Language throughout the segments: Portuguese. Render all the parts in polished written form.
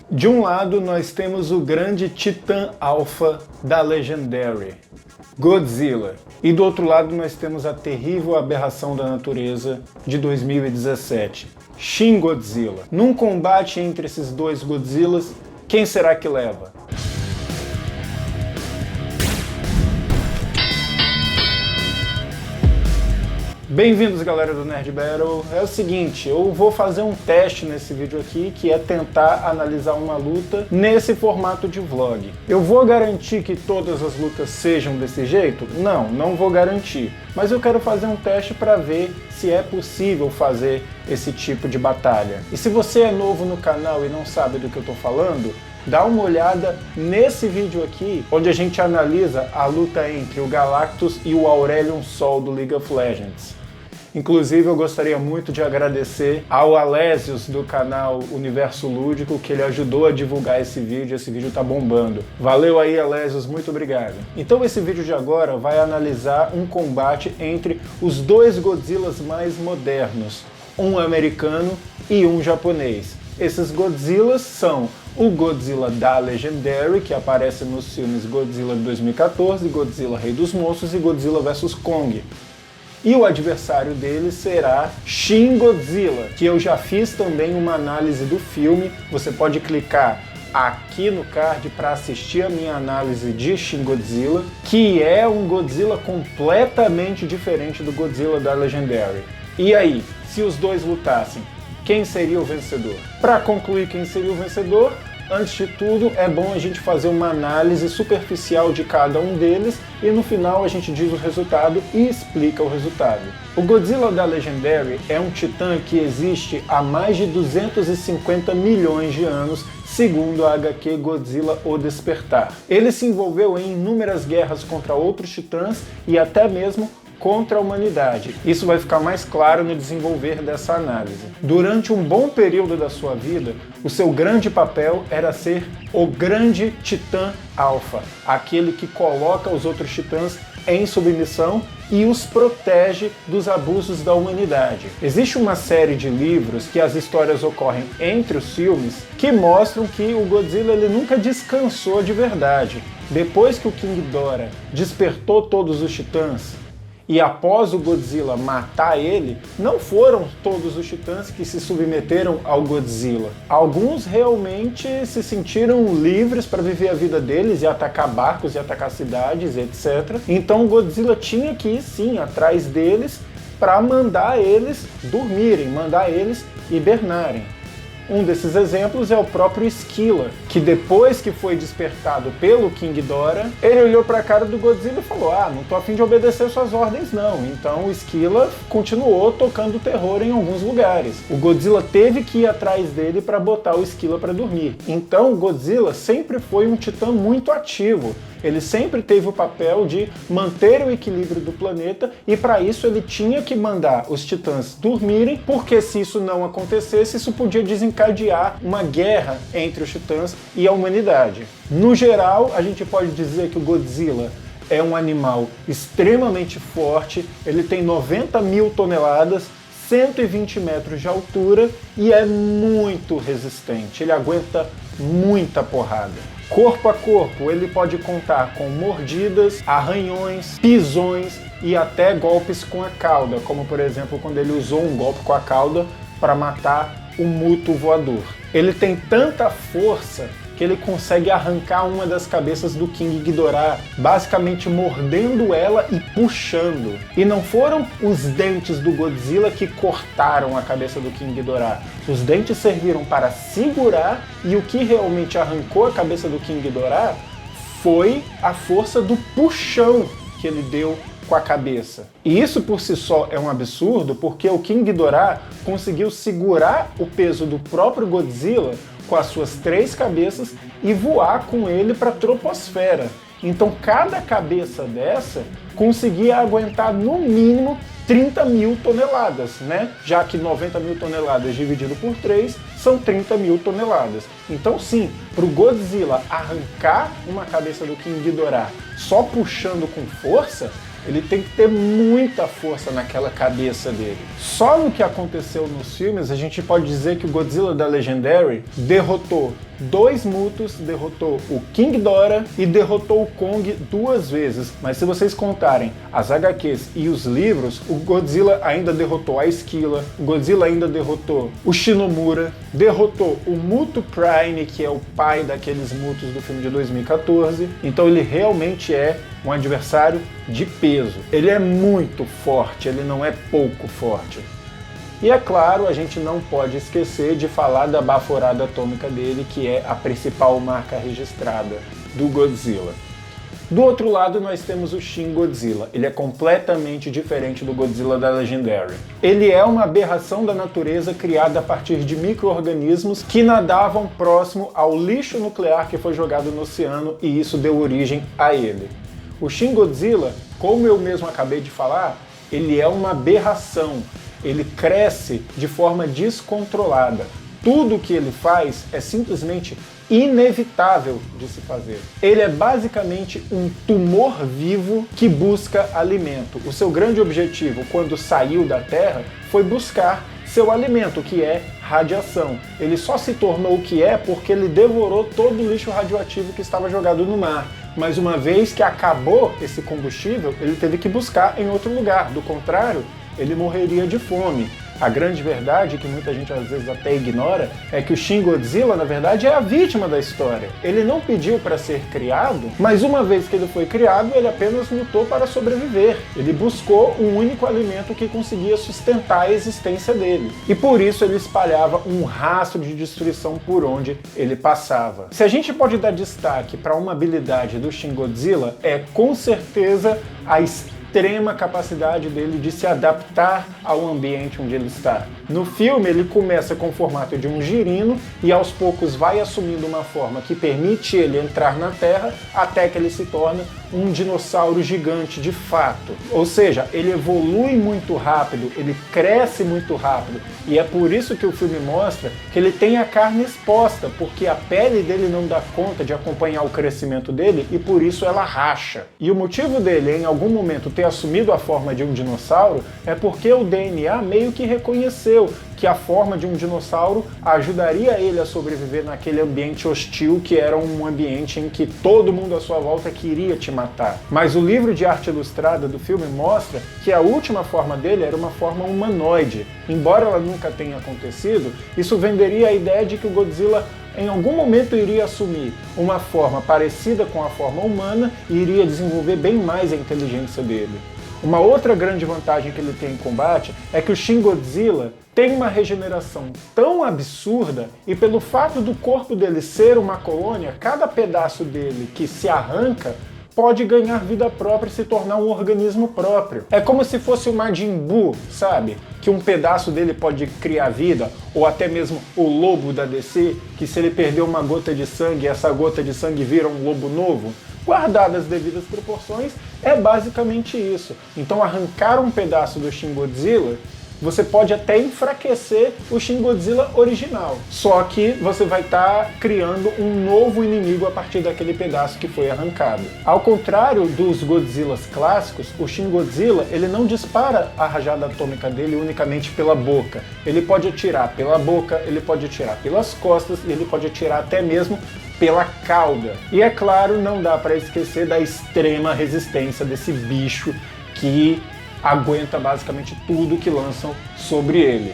De um lado, nós temos o grande titã alfa da Legendary, Godzilla. E do outro lado, nós temos a terrível aberração da natureza de 2017, Shin Godzilla. Num combate entre esses dois Godzillas, quem será que leva? Bem-vindos, galera do Nerd Battle. É o seguinte, eu vou fazer um teste nesse vídeo aqui, que é tentar analisar uma luta nesse formato de vlog. Eu vou garantir que todas as lutas sejam desse jeito? Não, não vou garantir. Mas eu quero fazer um teste para ver se é possível fazer esse tipo de batalha. E se você é novo no canal e não sabe do que eu tô falando, dá uma olhada nesse vídeo aqui, onde a gente analisa a luta entre o Galactus e o Aurelion Sol do League of Legends. Inclusive, eu gostaria muito de agradecer ao Alésios do canal Universo Lúdico, que ele ajudou a divulgar esse vídeo tá bombando. Valeu aí, Alésios, muito obrigado. Então esse vídeo de agora vai analisar um combate entre os dois Godzillas mais modernos, um americano e um japonês. Esses Godzillas são o Godzilla da Legendary, que aparece nos filmes Godzilla de 2014, Godzilla Rei dos Monstros e Godzilla vs Kong. E o adversário dele será Shin Godzilla, que eu já fiz também uma análise do filme. Você pode clicar aqui no card para assistir a minha análise de Shin Godzilla, que é um Godzilla completamente diferente do Godzilla da Legendary. E aí, se os dois lutassem, quem seria o vencedor? Para concluir quem seria o vencedor, antes de tudo, é bom a gente fazer uma análise superficial de cada um deles e no final a gente diz o resultado e explica o resultado. O Godzilla da Legendary é um titã que existe há mais de 250 milhões de anos, segundo a HQ Godzilla O Despertar. Ele se envolveu em inúmeras guerras contra outros titãs e até mesmo contra a humanidade. Isso vai ficar mais claro no desenvolver dessa análise. Durante um bom período da sua vida, o seu grande papel era ser o grande titã alfa, aquele que coloca os outros titãs em submissão e os protege dos abusos da humanidade. Existe uma série de livros que as histórias ocorrem entre os filmes que mostram que o Godzilla ele nunca descansou de verdade. Depois que o King Ghidorah despertou todos os titãs, e após o Godzilla matar ele, não foram todos os titãs que se submeteram ao Godzilla. Alguns realmente se sentiram livres para viver a vida deles e atacar barcos e atacar cidades, etc. Então o Godzilla tinha que ir sim atrás deles para mandar eles dormirem, mandar eles hibernarem. Um desses exemplos é o próprio Esquila, que depois que foi despertado pelo King Ghidorah, ele olhou para a cara do Godzilla e falou: ah, não tô a fim de obedecer suas ordens não. Então o Esquila continuou tocando terror em alguns lugares. O Godzilla teve que ir atrás dele para botar o Esquila para dormir. Então o Godzilla sempre foi um titã muito ativo. Ele sempre teve o papel de manter o equilíbrio do planeta e para isso ele tinha que mandar os titãs dormirem, porque se isso não acontecesse, isso podia desencadear uma guerra entre os titãs e a humanidade. No geral, a gente pode dizer que o Godzilla é um animal extremamente forte, ele tem 90 mil toneladas, 120 metros de altura e é muito resistente, ele aguenta muita porrada. Corpo a corpo, ele pode contar com mordidas, arranhões, pisões e até golpes com a cauda, como por exemplo quando ele usou um golpe com a cauda para matar o Muto voador. Ele tem tanta força que ele consegue arrancar uma das cabeças do King Ghidorah, basicamente mordendo ela e puxando. E não foram os dentes do Godzilla que cortaram a cabeça do King Ghidorah. Os dentes serviram para segurar e o que realmente arrancou a cabeça do King Ghidorah foi a força do puxão que ele deu com a cabeça. E isso por si só é um absurdo, porque o King Ghidorah conseguiu segurar o peso do próprio Godzilla com as suas 3 cabeças e voar com ele para a troposfera. Então cada cabeça dessa conseguia aguentar no mínimo 30 mil toneladas, né? Já que 90 mil toneladas dividido por 3 são 30 mil toneladas. Então sim, para o Godzilla arrancar uma cabeça do King Ghidorah só puxando com força, ele tem que ter muita força naquela cabeça dele. Só no que aconteceu nos filmes, a gente pode dizer que o Godzilla da Legendary derrotou 2 Mutos, derrotou o King Ghidorah e derrotou o Kong 2 vezes. Mas se vocês contarem as HQs e os livros, o Godzilla ainda derrotou a Esquila, o Godzilla ainda derrotou o Shinomura, derrotou o Muto Prime, que é o pai daqueles Mutos do filme de 2014. Então ele realmente é um adversário de peso. Ele é muito forte, ele não é pouco forte. E é claro, a gente não pode esquecer de falar da baforada atômica dele, que é a principal marca registrada do Godzilla. Do outro lado, nós temos o Shin Godzilla. Ele é completamente diferente do Godzilla da Legendary. Ele é uma aberração da natureza criada a partir de micro-organismos que nadavam próximo ao lixo nuclear que foi jogado no oceano, e isso deu origem a ele. O Shin Godzilla, como eu mesmo acabei de falar, ele é uma aberração. Ele cresce de forma descontrolada. Tudo que ele faz é simplesmente inevitável de se fazer. Ele é basicamente um tumor vivo que busca alimento. O seu grande objetivo, quando saiu da Terra, foi buscar seu alimento, que é radiação. Ele só se tornou o que é porque ele devorou todo o lixo radioativo que estava jogado no mar. Mas uma vez que acabou esse combustível, ele teve que buscar em outro lugar. Do contrário, ele morreria de fome. A grande verdade, que muita gente às vezes até ignora, é que o Shin Godzilla, na verdade, é a vítima da história. Ele não pediu para ser criado, mas uma vez que ele foi criado, ele apenas lutou para sobreviver. Ele buscou um único alimento que conseguia sustentar a existência dele. E por isso ele espalhava um rastro de destruição por onde ele passava. Se a gente pode dar destaque para uma habilidade do Shin Godzilla, é com certeza a extrema capacidade dele de se adaptar ao ambiente onde ele está. No filme, ele começa com o formato de um girino e aos poucos vai assumindo uma forma que permite ele entrar na Terra até que ele se torna um dinossauro gigante de fato. Ou seja, ele evolui muito rápido, ele cresce muito rápido, e é por isso que o filme mostra que ele tem a carne exposta, porque a pele dele não dá conta de acompanhar o crescimento dele e por isso ela racha. E o motivo dele em algum momento ter assumido a forma de um dinossauro é porque o DNA meio que reconheceu que a forma de um dinossauro ajudaria ele a sobreviver naquele ambiente hostil, que era um ambiente em que todo mundo à sua volta queria te matar. Mas o livro de arte ilustrada do filme mostra que a última forma dele era uma forma humanoide. Embora ela nunca tenha acontecido, isso venderia a ideia de que o Godzilla em algum momento iria assumir uma forma parecida com a forma humana e iria desenvolver bem mais a inteligência dele. Uma outra grande vantagem que ele tem em combate é que o Shin Godzilla tem uma regeneração tão absurda, e pelo fato do corpo dele ser uma colônia, cada pedaço dele que se arranca pode ganhar vida própria e se tornar um organismo próprio. É como se fosse o Majin Buu, sabe? Que um pedaço dele pode criar vida, ou até mesmo o lobo da DC, que se ele perder uma gota de sangue, essa gota de sangue vira um lobo novo. Guardadas as devidas proporções, é basicamente isso. Então arrancar um pedaço do Shin Godzilla, você pode até enfraquecer o Shin Godzilla original. Só que você vai estar criando um novo inimigo a partir daquele pedaço que foi arrancado. Ao contrário dos Godzillas clássicos, o Shin Godzilla ele não dispara a rajada atômica dele unicamente pela boca. Ele pode atirar pela boca, ele pode atirar pelas costas e ele pode atirar até mesmo pela cauda. E é claro, não dá para esquecer da extrema resistência desse bicho que aguenta basicamente tudo que lançam sobre ele.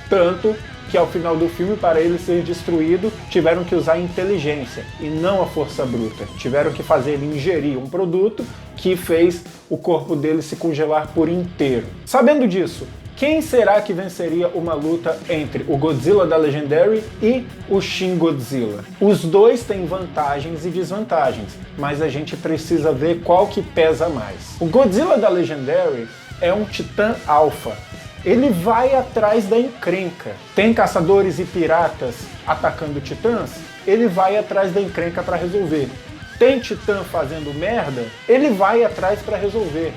Tanto que ao final do filme, para ele ser destruído, tiveram que usar a inteligência e não a força bruta. Tiveram que fazer ele ingerir um produto que fez o corpo dele se congelar por inteiro. Sabendo disso, quem será que venceria uma luta entre o Godzilla da Legendary e o Shin Godzilla? Os dois têm vantagens e desvantagens, mas a gente precisa ver qual que pesa mais. O Godzilla da Legendary é um titã alfa. Ele vai atrás da encrenca. Tem caçadores e piratas atacando titãs? Ele vai atrás da encrenca para resolver. Tem titã fazendo merda? Ele vai atrás para resolver.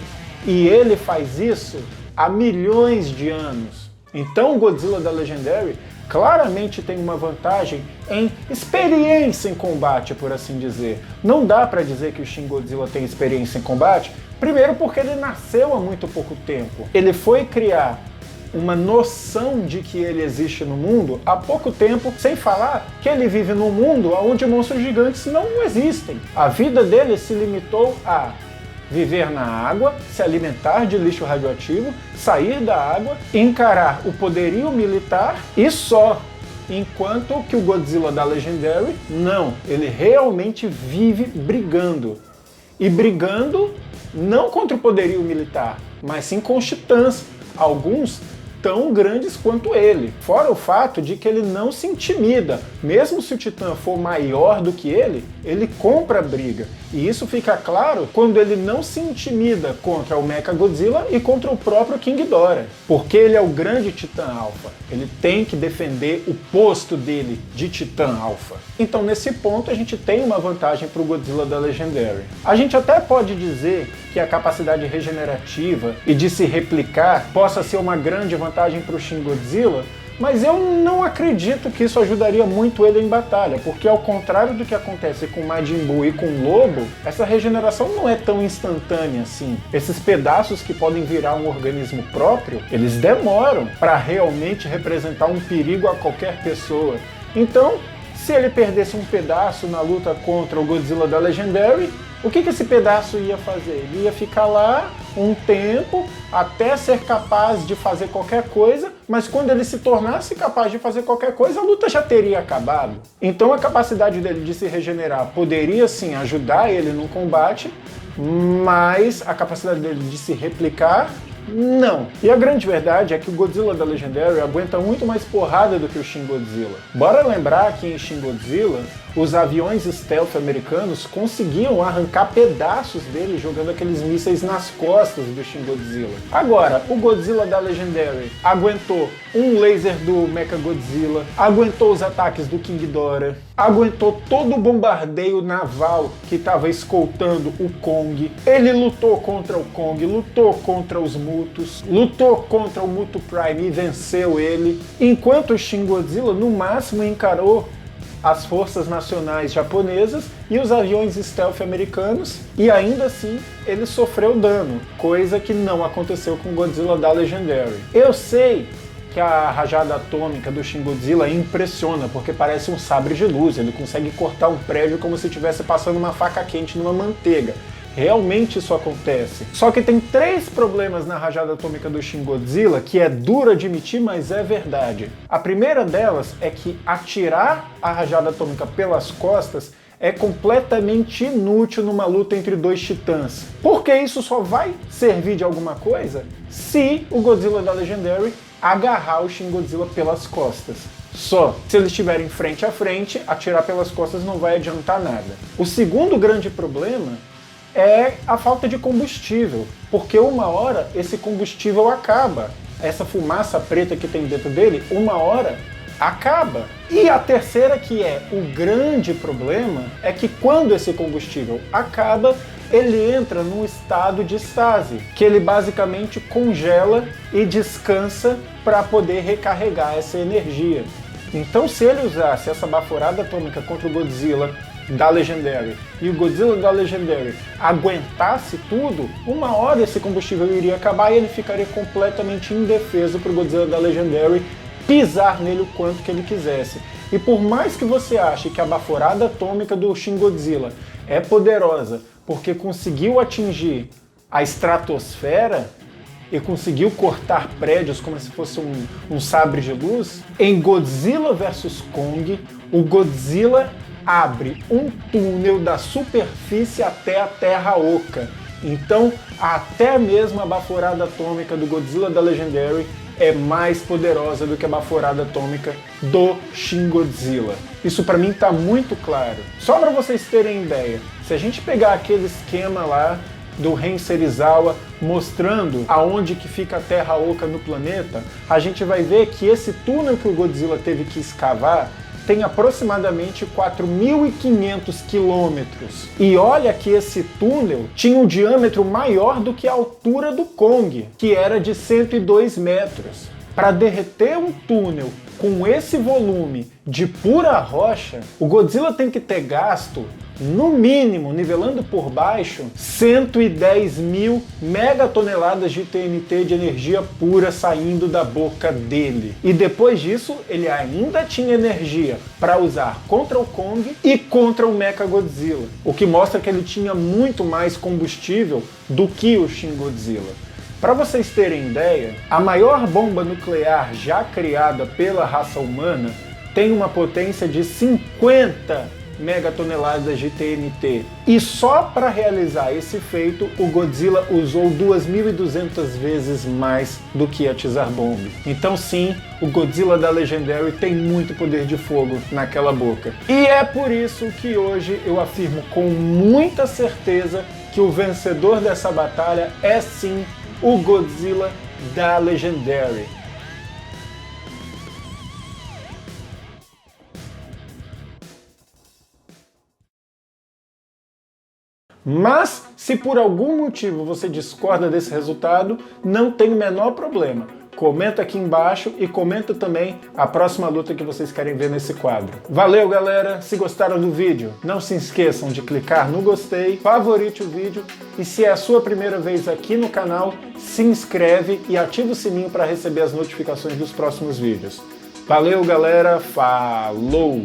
E ele faz isso há milhões de anos. Então o Godzilla da Legendary claramente tem uma vantagem em experiência em combate, por assim dizer. Não dá para dizer que o Shin Godzilla tem experiência em combate, primeiro porque ele nasceu há muito pouco tempo. Ele foi criar uma noção de que ele existe no mundo há pouco tempo, sem falar que ele vive num mundo onde monstros gigantes não existem. A vida dele se limitou a viver na água, se alimentar de lixo radioativo, sair da água, encarar o poderio militar e só. Enquanto que o Godzilla da Legendary, não, ele realmente vive brigando. E brigando não contra o poderio militar, mas sim com os titãs, alguns tão grandes quanto ele. Fora o fato de que ele não se intimida. Mesmo se o titã for maior do que ele compra a briga. E isso fica claro quando ele não se intimida contra o Mechagodzilla e contra o próprio King Ghidorah. Porque ele é o grande titã alfa. Ele tem que defender o posto dele de titã alfa. Então nesse ponto a gente tem uma vantagem para o Godzilla da Legendary. A gente até pode dizer que a capacidade regenerativa e de se replicar possa ser uma grande vantagem para o Shin Godzilla, mas eu não acredito que isso ajudaria muito ele em batalha, porque ao contrário do que acontece com Majin Buu e com Lobo, essa regeneração não é tão instantânea assim. Esses pedaços que podem virar um organismo próprio, eles demoram para realmente representar um perigo a qualquer pessoa. Então, se ele perdesse um pedaço na luta contra o Godzilla da Legendary, o que esse pedaço ia fazer? Ele ia ficar lá um tempo até ser capaz de fazer qualquer coisa, mas quando ele se tornasse capaz de fazer qualquer coisa, a luta já teria acabado. Então a capacidade dele de se regenerar poderia sim ajudar ele no combate, mas a capacidade dele de se replicar, não. E a grande verdade é que o Godzilla da Legendary aguenta muito mais porrada do que o Shin Godzilla. Bora lembrar que em Shin Godzilla, os aviões stealth americanos conseguiam arrancar pedaços dele jogando aqueles mísseis nas costas do Shin Godzilla. Agora, o Godzilla da Legendary aguentou um laser do Mechagodzilla, aguentou os ataques do King Ghidorah, aguentou todo o bombardeio naval que estava escoltando o Kong. Ele lutou contra o Kong, lutou contra os Mutos, lutou contra o Muto Prime e venceu ele, enquanto o Shin Godzilla no máximo encarou as forças nacionais japonesas e os aviões stealth americanos, e ainda assim ele sofreu dano, coisa que não aconteceu com o Godzilla da Legendary. Eu sei que a rajada atômica do Shin Godzilla impressiona, porque parece um sabre de luz, ele consegue cortar um prédio como se estivesse passando uma faca quente numa manteiga. Realmente isso acontece. Só que tem 3 problemas na rajada atômica do Shin Godzilla que é duro admitir, mas é verdade. A primeira delas é que atirar a rajada atômica pelas costas é completamente inútil numa luta entre 2 titãs. Porque isso só vai servir de alguma coisa se o Godzilla da Legendary agarrar o Shin Godzilla pelas costas. Só. Se eles estiverem frente a frente, atirar pelas costas não vai adiantar nada. O segundo grande problema é a falta de combustível, porque uma hora esse combustível acaba. Essa fumaça preta que tem dentro dele, uma hora acaba. E a terceira, que é o grande problema, é que quando esse combustível acaba, ele entra num estado de estase, que ele basicamente congela e descansa para poder recarregar essa energia. Então, se ele usasse essa baforada atômica contra o Godzilla da Legendary e o Godzilla da Legendary aguentasse tudo, uma hora esse combustível iria acabar e ele ficaria completamente indefeso para o Godzilla da Legendary pisar nele o quanto que ele quisesse. E por mais que você ache que a baforada atômica do Shin Godzilla é poderosa porque conseguiu atingir a estratosfera e conseguiu cortar prédios como se fosse um sabre de luz, em Godzilla vs Kong, o Godzilla abre um túnel da superfície até a Terra Oca. Então, até mesmo a baforada atômica do Godzilla da Legendary é mais poderosa do que a baforada atômica do Shin Godzilla. Isso pra mim tá muito claro. Só pra vocês terem ideia, se a gente pegar aquele esquema lá do Ren Serizawa mostrando aonde que fica a Terra Oca no planeta, a gente vai ver que esse túnel que o Godzilla teve que escavar tem aproximadamente 4.500 quilômetros. E olha que esse túnel tinha um diâmetro maior do que a altura do Kong, que era de 102 metros. Para derreter um túnel com esse volume de pura rocha, o Godzilla tem que ter gasto, no mínimo, nivelando por baixo, 110 mil megatoneladas de TNT de energia pura saindo da boca dele. E depois disso, ele ainda tinha energia para usar contra o Kong e contra o Mechagodzilla, o que mostra que ele tinha muito mais combustível do que o Shin Godzilla. Para vocês terem ideia, a maior bomba nuclear já criada pela raça humana tem uma potência de 50 megatoneladas de TNT. E só para realizar esse feito, o Godzilla usou 2.200 vezes mais do que a Tsar Bomb. Então sim, o Godzilla da Legendary tem muito poder de fogo naquela boca. E é por isso que hoje eu afirmo com muita certeza que o vencedor dessa batalha é sim o Godzilla da Legendary. Mas, se por algum motivo você discorda desse resultado, não tem o menor problema. Comenta aqui embaixo e comenta também a próxima luta que vocês querem ver nesse quadro. Valeu, galera! Se gostaram do vídeo, não se esqueçam de clicar no gostei, favorite o vídeo e se é a sua primeira vez aqui no canal, se inscreve e ativa o sininho para receber as notificações dos próximos vídeos. Valeu, galera! Falou!